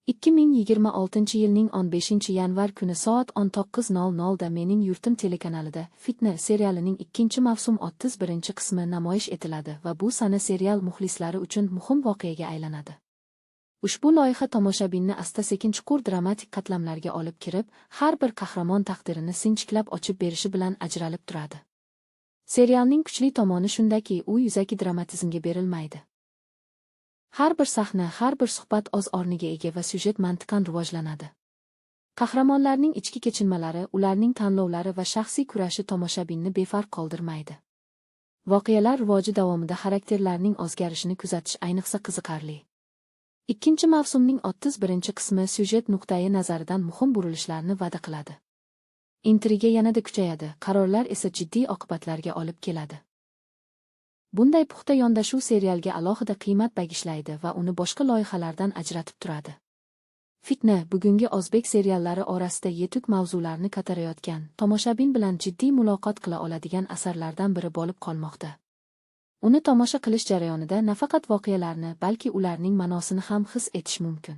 2026-yilning 15-yanvar kuni soat 19:00 da Mening yurtim telekanalida Fitna serialining 2-mavsum 31-qismi namoyish etiladi va bu sana serial muxlislari uchun muhim voqeaga aylanadi. Ushbu loyiha tomoshabinni asta-sekin chuqur dramatik qatlamlarga olib kirib, har bir qahramon taqdirini sinchiklab ochib berishi bilan ajralib turadi. Serialning kuchli tomoni shundaki, u yuzaki dramatizmga berilmaydi. Har bir sahna, har bir suhbat o'z o'rniga ega va syujet mantiqan rivojlanadi. Qahramonlarning ichki kechinmalari, ularning tanlovlari va shaxsiy kurashi tomoshabinni befarq qoldirmaydi. Voqealar rivoji davomida xarakterlarning o'zgarishini kuzatish ayniqsa qiziqarli. Ikkinchi mavsumning 31-qismi syujet nuqtai nazaridan muhim burilishlarni va'da qiladi. Intriga yanada kuchayadi, qarorlar esa jiddiy oqibatlarga olib keladi. Bunday puxta yondashuv serialga alohida qiymat bagishlaydi va uni boshqa loyihalardan ajratib turadi. Fitna bugungi o'zbek seriallari orasida yetuk mavzularni ko'tarayotgan, tomoshabin bilan jiddiy muloqot qila oladigan asarlardan biri bo'lib qolmoqda. Uni tomosha qilish jarayonida nafaqat voqealarni, balki ularning ma'nosini ham his etish mumkin.